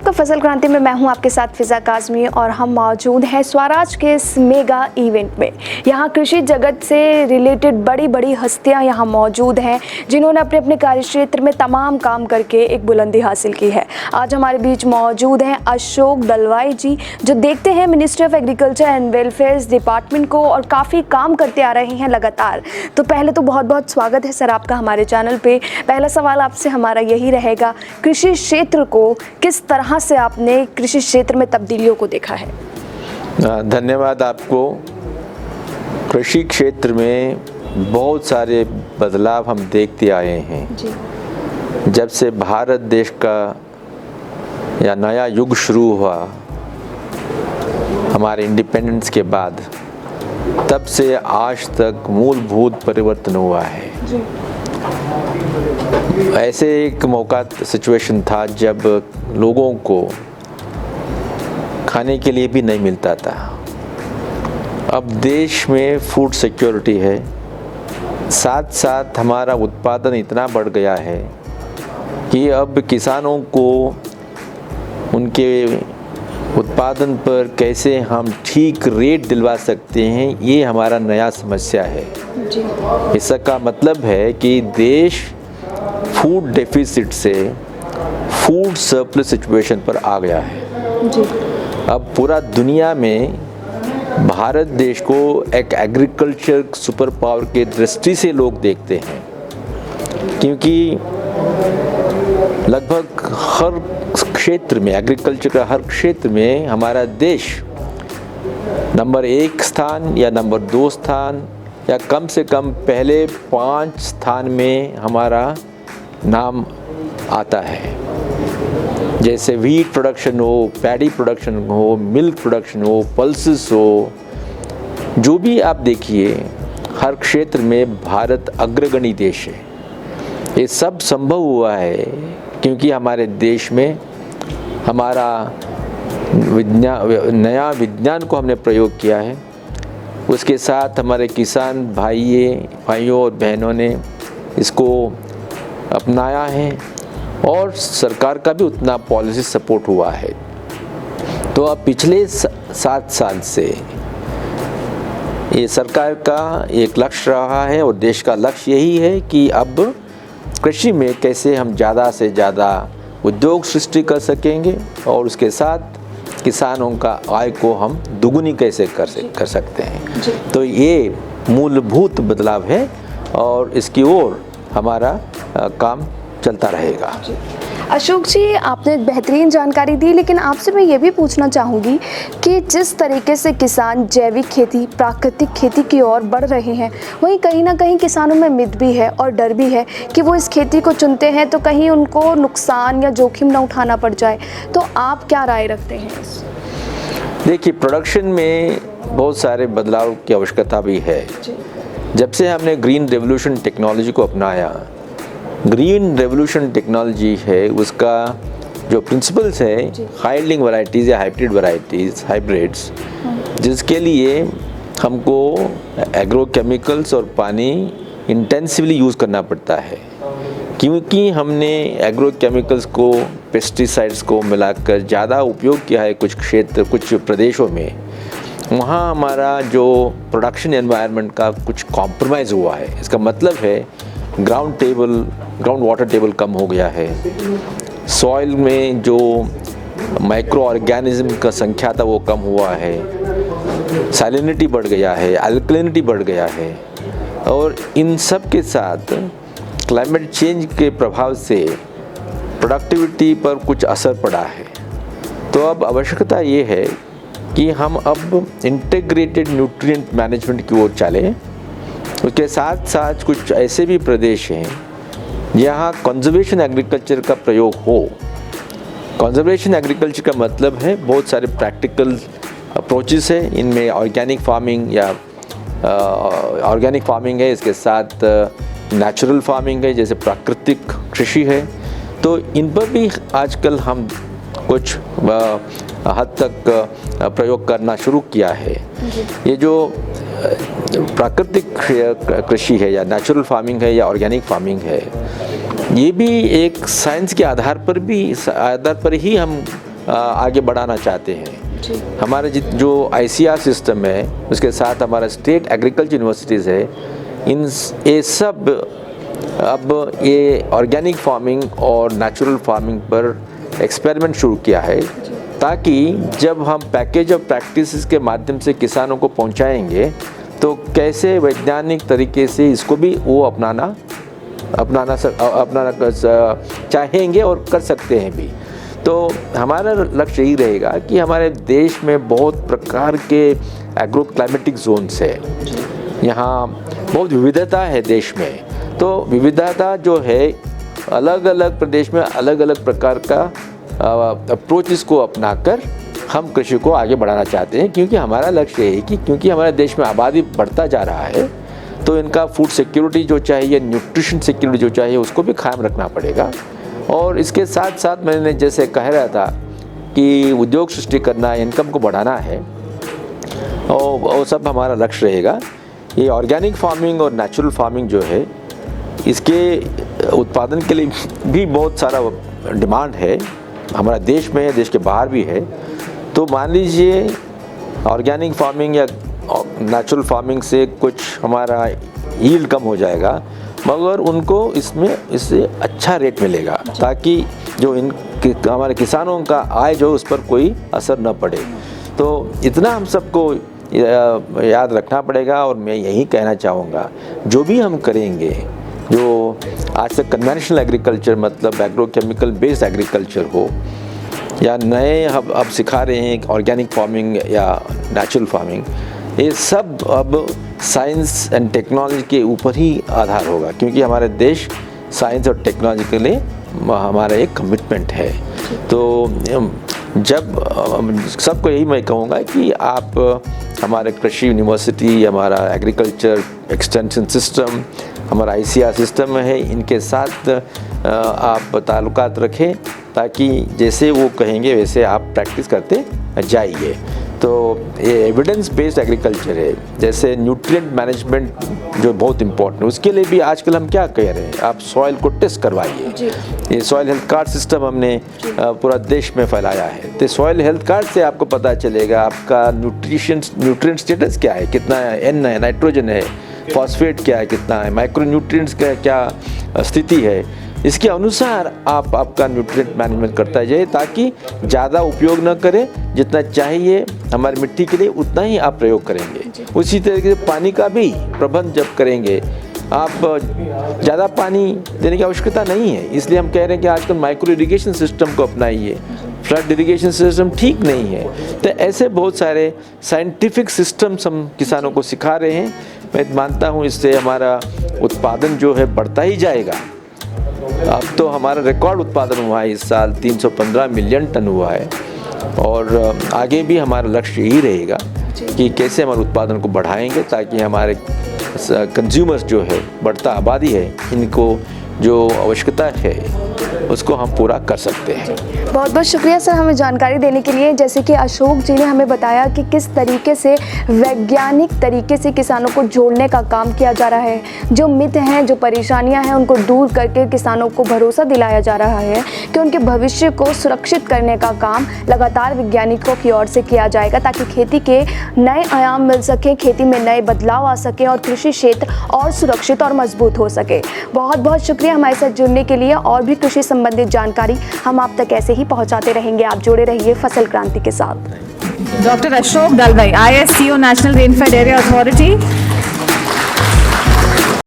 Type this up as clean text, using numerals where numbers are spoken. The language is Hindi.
आपका फसल क्रांति में मैं हूं आपके साथ फिजा काज़मी और हम मौजूद हैं स्वराज के इस मेगा इवेंट में। यहां कृषि जगत से रिलेटेड बड़ी बड़ी हस्तियां यहां मौजूद हैं जिन्होंने अपने अपने कार्यक्षेत्र में तमाम काम करके एक बुलंदी हासिल की है। आज हमारे बीच मौजूद हैं अशोक दलवाई जी, जो देखते हैं ministry of agriculture and welfare department को और काफ़ी काम करते आ रहे हैं लगातार। तो पहले तो बहुत बहुत स्वागत है सर आपका हमारे चैनल पे। पहला सवाल आपसे हमारा यही रहेगा, कृषि क्षेत्र को किस तरह से आपने कृषि क्षेत्र में तब्दीलियों को देखा है? धन्यवाद आपको। कृषि क्षेत्र में बहुत सारे बदलाव हम देखते आए हैं जी। जब से भारत देश का या नया युग शुरू हुआ हमारे इंडिपेंडेंस के बाद, तब से आज तक मूलभूत परिवर्तन हुआ है जी। ऐसे एक मौका सिचुएशन था जब लोगों को खाने के लिए भी नहीं मिलता था। अब देश में फूड सिक्योरिटी है, साथ साथ हमारा उत्पादन इतना बढ़ गया है कि अब किसानों को उनके उत्पादन पर कैसे हम ठीक रेट दिलवा सकते हैं, ये हमारा नया समस्या है जी। इसका मतलब है कि देश फूड डेफिसिट से फूड सरप्लस सिचुएशन पर आ गया है जी। अब पूरा दुनिया में भारत देश को एक एग्रीकल्चर सुपर पावर के दृष्टि से लोग देखते हैं, क्योंकि लगभग हर क्षेत्र में, एग्रीकल्चर का हर क्षेत्र में हमारा देश नंबर 1 स्थान या नंबर 2 स्थान या कम से कम पहले 5 स्थान में हमारा नाम आता है। जैसे व्हीट प्रोडक्शन हो, पैडी प्रोडक्शन हो, मिल्क प्रोडक्शन हो, पल्सेस हो, जो भी आप देखिए हर क्षेत्र में भारत अग्रगणी देश है। ये सब संभव हुआ है क्योंकि हमारे देश में हमारा नया विज्ञान को हमने प्रयोग किया है। उसके साथ हमारे किसान भाइयों और बहनों ने इसको अपनाया है और सरकार का भी उतना पॉलिसी सपोर्ट हुआ है। तो अब पिछले 7 साल से ये सरकार का एक लक्ष्य रहा है और देश का लक्ष्य यही है कि अब कृषि में कैसे हम ज़्यादा से ज़्यादा उद्योग सृष्टि कर सकेंगे और उसके साथ किसानों का आय को हम दुगुनी कैसे कर सकते हैं। तो ये मूलभूत बदलाव है और इसकी ओर हमारा काम चलता रहेगा। अशोक जी, आपने बेहतरीन जानकारी दी, लेकिन आपसे मैं ये भी पूछना चाहूँगी कि जिस तरीके से किसान जैविक खेती, प्राकृतिक खेती की ओर बढ़ रहे हैं, वहीं कहीं ना कहीं किसानों में मिथ भी है और डर भी है कि वो इस खेती को चुनते हैं तो कहीं उनको नुकसान या जोखिम ना उठाना पड़ जाए। तो आप क्या राय रखते हैं? देखिए, प्रोडक्शन में बहुत सारे बदलाव की आवश्यकता भी है। जब से हमने ग्रीन रेवोल्यूशन टेक्नोलॉजी को अपनाया, ग्रीन रेवोल्यूशन टेक्नोलॉजी है, उसका जो प्रिंसिपल्स है हाई यील्डिंग वैरायटीज़ या हाइब्रिड वैरायटीज़, हाइब्रिड्स, जिसके लिए हमको एग्रोकेमिकल्स और पानी इंटेंसिवली यूज़ करना पड़ता है, क्योंकि हमने एग्रोकेमिकल्स को, पेस्टिसाइड्स को मिलाकर ज़्यादा उपयोग किया है कुछ प्रदेशों में। वहाँ हमारा जो प्रोडक्शन एनवायरनमेंट का कुछ कॉम्प्रोमाइज़ हुआ है। इसका मतलब है ग्राउंड वाटर टेबल कम हो गया है, सॉइल में जो माइक्रो ऑर्गेनिज्म का संख्या था वो कम हुआ है, सैलिनिटी बढ़ गया है, अल्कलिनिटी बढ़ गया है, और इन सब के साथ क्लाइमेट चेंज के प्रभाव से प्रोडक्टिविटी पर कुछ असर पड़ा है। तो अब आवश्यकता ये है कि हम अब इंटीग्रेटेड न्यूट्रिएंट मैनेजमेंट की ओर चलें। उसके साथ साथ कुछ ऐसे भी प्रदेश हैं जहाँ कंजर्वेशन एग्रीकल्चर का प्रयोग हो। कंजर्वेशन एग्रीकल्चर का मतलब है बहुत सारे प्रैक्टिकल अप्रोचेस है। इनमें ऑर्गेनिक फार्मिंग है, इसके साथ नेचुरल फार्मिंग है, जैसे प्राकृतिक कृषि है। तो इन पर भी आजकल हम कुछ हद तक प्रयोग करना शुरू किया है। ये जो प्राकृतिक कृषि है या नेचुरल फार्मिंग है या ऑर्गेनिक फार्मिंग है, ये भी एक साइंस के आधार पर ही हम आगे बढ़ाना चाहते हैं। हमारे जो ICR सिस्टम है, उसके साथ हमारा स्टेट एग्रीकल्चर यूनिवर्सिटीज़ है, ये सब अब ये ऑर्गेनिक फार्मिंग और नेचुरल फार्मिंग पर एक्सपेरिमेंट शुरू किया है, ताकि जब हम पैकेज ऑफ प्रैक्टिसेस के माध्यम से किसानों को पहुंचाएंगे तो कैसे वैज्ञानिक तरीके से इसको भी वो अपनाना चाहेंगे और कर सकते हैं भी। तो हमारा लक्ष्य यही रहेगा कि हमारे देश में बहुत प्रकार के एग्रो क्लाइमेटिक जोन्स है, यहाँ बहुत विविधता है देश में। तो विविधता जो है, अलग अलग प्रदेश में अलग अलग प्रकार का अप्रोचेस को अपनाकर हम कृषि को आगे बढ़ाना चाहते हैं, क्योंकि हमारा लक्ष्य है कि क्योंकि हमारे देश में आबादी बढ़ता जा रहा है, तो इनका फूड सिक्योरिटी जो चाहिए, न्यूट्रिशन सिक्योरिटी जो चाहिए, उसको भी कायम रखना पड़ेगा। और इसके साथ साथ मैंने जैसे कह रहा था कि उद्योग सृष्टि करना, इनकम को बढ़ाना है, और वो सब हमारा लक्ष्य रहेगा। ये ऑर्गेनिक फार्मिंग और नेचुरल फार्मिंग जो है, इसके उत्पादन के लिए भी बहुत सारा डिमांड है हमारा देश में, देश के बाहर भी है। तो मान लीजिए ऑर्गेनिक फार्मिंग या नेचुरल फार्मिंग से कुछ हमारा यील्ड कम हो जाएगा, मगर उनको इससे अच्छा रेट मिलेगा, ताकि जो हमारे किसानों का आय जो उस पर कोई असर न पड़े। तो इतना हम सबको याद रखना पड़ेगा। और मैं यही कहना चाहूँगा, जो भी हम करेंगे, जो आज तक कन्वेंशनल एग्रीकल्चर मतलब एग्रोकेमिकल बेस्ड एग्रीकल्चर हो, या नए अब सिखा रहे हैं ऑर्गेनिक फार्मिंग या नेचुरल फार्मिंग, ये सब अब साइंस एंड टेक्नोलॉजी के ऊपर ही आधार होगा, क्योंकि हमारे देश साइंस और टेक्नोलॉजी के लिए हमारा एक कमिटमेंट है। तो जब सबको यही मैं कहूँगा कि आप हमारे कृषि यूनिवर्सिटी, हमारा एग्रीकल्चर एक्सटेंशन सिस्टम, हमारा ICR सिस्टम है, इनके साथ आप ताल्लुकात रखें, ताकि जैसे वो कहेंगे वैसे आप प्रैक्टिस करते जाइए। तो ये एविडेंस बेस्ड एग्रीकल्चर है, जैसे न्यूट्रिएंट मैनेजमेंट जो बहुत इम्पोर्टेंट है, उसके लिए भी आजकल हम क्या कह रहे हैं, आप सॉइल को टेस्ट करवाइए। ये सॉइल हेल्थ कार्ड सिस्टम हमने पूरा देश में फैलाया है। तो सॉइल हेल्थ कार्ड से आपको पता चलेगा आपका न्यूट्रिएंट स्टेटस क्या है, कितना N है, नाइट्रोजन है, फॉस्फेट क्या है, कितना है, माइक्रोन्यूट्रिएंट्स का क्या स्थिति है। इसके अनुसार आप आपका न्यूट्रिएंट मैनेजमेंट करता जाइए, ताकि ज़्यादा उपयोग न करें, जितना चाहिए हमारी मिट्टी के लिए उतना ही आप प्रयोग करेंगे। उसी तरीके से पानी का भी प्रबंध जब करेंगे, आप ज़्यादा पानी देने की आवश्यकता नहीं है। इसलिए हम कह रहे हैं कि आजकल माइक्रो इरिगेशन सिस्टम को अपनाइए, फ्लड इरिगेशन सिस्टम ठीक नहीं है। तो ऐसे बहुत सारे साइंटिफिक सिस्टम्स हम किसानों को सिखा रहे हैं। मैं मानता हूँ इससे हमारा उत्पादन जो है बढ़ता ही जाएगा। अब तो हमारा रिकॉर्ड उत्पादन हुआ है, इस साल 315 मिलियन टन हुआ है, और आगे भी हमारा लक्ष्य यही रहेगा कि कैसे हमारे उत्पादन को बढ़ाएंगे, ताकि हमारे कंज्यूमर्स जो है, बढ़ता आबादी है, इनको जो आवश्यकता है उसको हम पूरा कर सकते हैं। बहुत बहुत शुक्रिया सर हमें जानकारी देने के लिए। जैसे कि अशोक जी ने हमें बताया कि किस तरीके से वैज्ञानिक तरीके से किसानों को जोड़ने का काम किया जा रहा है, जो मिथ हैं, जो परेशानियां हैं, उनको दूर करके किसानों को भरोसा दिलाया जा रहा है कि उनके भविष्य को सुरक्षित करने का काम लगातार वैज्ञानिकों की ओर से किया जाएगा, ताकि खेती के नए आयाम मिल सकें, खेती में नए बदलाव आ सकें और कृषि क्षेत्र और सुरक्षित और मजबूत हो सके। बहुत बहुत शुक्रिया हमारे साथ जुड़ने के लिए। और भी कृषि संबंधित जानकारी हम आप तक ऐसे ही पहुंचाते रहेंगे। आप जुड़े रहिए फसल क्रांति के साथ। Dr. Ashok Dalwai, ISCO National Rainfed Area Authority.